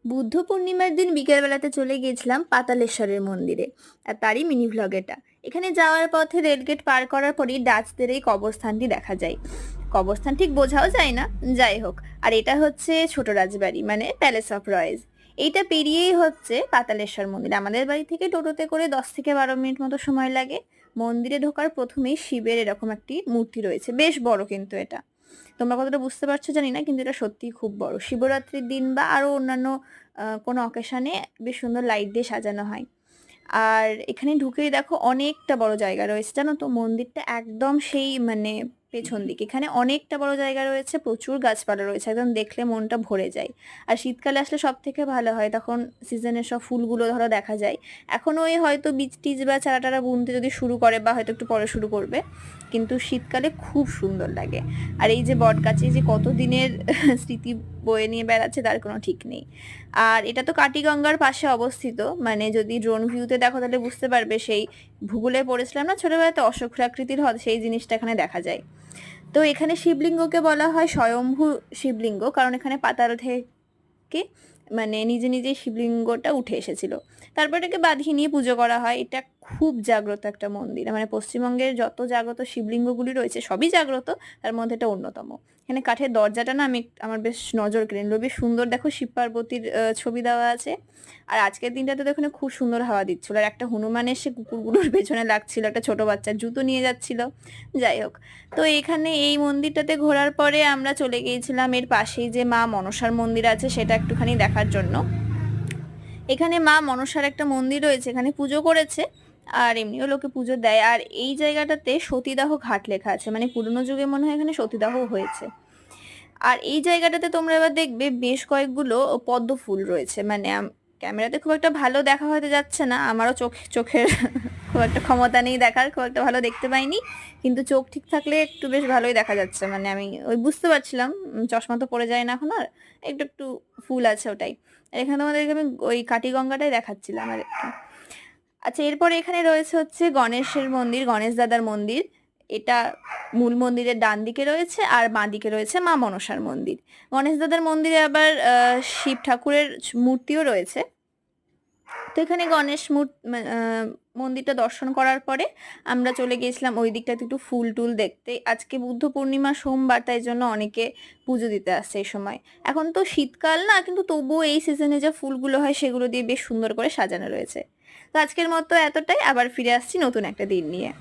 বুদ্ধ পূর্ণিমার দিন বিকেলবেলাতে চলে গিয়েছিলাম পাতালেশ্বরের মন্দিরে। আর তারই মিনি ভ্লগ এটা। এখানে যাওয়ার পথে রেলগেট পার করার পরই ডাচদের এই কবরস্থানটি দেখা যায়। কবরস্থান ঠিক বোঝাও যায় না, যাই হোক। আর এটা হচ্ছে ছোট রাজবাড়ি, মানে প্যালেস অফ রয়েস। এইটা পেরিয়েই হচ্ছে পাতালেশ্বর মন্দির। আমাদের বাড়ি থেকে টোটোতে করে 10 থেকে 12 মিনিট মতো সময় লাগে। মন্দিরে ঢোকার প্রথমেই শিবের এরকম একটি মূর্তি রয়েছে, বেশ বড় কিন্তু এটা। তোমরা কতটা বুঝতে পারছো জানি না, কিন্তু এটা সত্যিই খুব বড়। শিবরাত্রির দিন বা আরো অন্যান্য কোনো অকেশনে বেশ সুন্দর লাইট দিয়ে সাজানো হয়। আর এখানে ঢুকেই দেখো অনেকটা বড় জায়গা রয়েছে, জানো তো। মন্দিরটা একদম সেই মানে পেছন দিকে। এখানে অনেকটা বড় জায়গা রয়েছে, প্রচুর গাছপালা রয়েছে, একদম দেখলে মনটা ভরে যায়। আর শীতকালে আসলে সব থেকে ভালো হয়, তখন সিজনের সব ফুলগুলো ধরো দেখা যায়। এখন ওই হয়তো বীজ টিজ বা চারা টারা বুনতে যদি শুরু করে, বা হয়তো একটু পরে শুরু করবে, কিন্তু শীতকালে খুব সুন্দর লাগে। আর এই যে বট গাছে যে কত দিনের স্মৃতি বয়ে নিয়ে বেড়াচ্ছে তার কোনো ঠিক নেই। আর এটা তো কাটিগঙ্গার পাশে অবস্থিত, মানে যদি ড্রোন ভিউতে দেখো তাহলে বুঝতে পারবে, সেই ভূগোলে পড়েছিলাম না ছোটবেলাতে অশ্বক্ষুরাকৃতির হ্রদ, সেই জিনিসটা এখানে দেখা যায়। তো এখানে শিবলিঙ্গকে বলা হয় স্বয়ম্ভু শিবলিঙ্গ, কারণ এখানে পাতাল থেকে মানে নিজে নিজে শিবলিঙ্গটা উঠে এসেছিল। তারপর এটাকে বাঁধিয়ে নিয়ে পুজো করা হয়। এটা খুব জাগ্রত একটা মন্দির, মানে পশ্চিমবঙ্গের যত জাগ্রত শিবলিঙ্গগুলি রয়েছে সবই জাগ্রত, তার মধ্যে এটা অন্যতম। এখানে কাঠের দরজাটা না আমার বেশ নজর কেড়ে নিল, বেশ সুন্দর। দেখো শিব পার্বতীর ছবি দেওয়া আছে। আর আজকের দিনটাতে তো এখানে খুব সুন্দর হাওয়া দিচ্ছিল, আর একটা হনুমান এসে কুকুরগুলোর পেছনে লাগছিল, একটা ছোট বাচ্চার জুতো নিয়ে যাচ্ছিল। যাই হোক, তো এখানে এই মন্দিরটাতে ঘোরার পরে আমরা চলে গিয়েছিলাম এর পাশেই যে মা মনসার মন্দির আছে সেটা একটুখানি দেখার জন্য। এখানে মা মনসার একটা মন্দির রয়েছে, এখানে পুজো করেছে। আর এমনিও লোকে পুজো দেয়। আর এই জায়গাটাতে সতীদাহ ঘাট লেখা আছে, মানে পুরোনো যুগে মনে হয় এখানে সতীদাহ হয়েছে। আর এই জায়গাটাতে তোমরা এবার দেখবে বেশ কয়েকগুলো পদ্ম ফুল রয়েছে, মানে ক্যামেরাতে খুব একটা ভালো দেখা হয়তো যাচ্ছে না, আমারও চোখের খুব একটা ক্ষমতা নেই দেখার, খুব একটা ভালো দেখতে পাইনি। কিন্তু চোখ ঠিক থাকলে একটু বেশ ভালোই দেখা যাচ্ছে, মানে আমি ওই বুঝতে পারছিলাম। চশমা তো পড়ে যায় না এখন আর, একটু একটু ফুল আছে ওটাই। আর এখানে তোমাদেরকে আমি ওই কাটিগঙ্গাটাই দেখাচ্ছিলাম আর একটু। আচ্ছা, এরপরে এখানে রয়েছে হচ্ছে গণেশের মন্দির, গণেশ দাদার মন্দির। এটা মূল মন্দিরের ডান দিকে রয়েছে, আর বাঁ দিকে রয়েছে মা মনসার মন্দির। গণেশ দাদার মন্দিরে আবার শিব ঠাকুরের মূর্তিও রয়েছে। তো এখানে গণেশ মন্দিরটা দর্শন করার পরে আমরা চলে গিয়েছিলাম ওই দিকটাতে একটু ফুল টুল দেখতে। আজকে বুদ্ধ পূর্ণিমা, সোমবার, তাই জন্য অনেকে পুজো দিতে আসছে এই সময়। এখন তো শীতকাল না, কিন্তু তবুও এই সিজনে যে ফুলগুলো হয় সেগুলো দিয়ে বেশ সুন্দর করে সাজানো রয়েছে। তো আজকের মতো এতটাই, আবার ফিরে আসছি নতুন একটা দিন নিয়ে।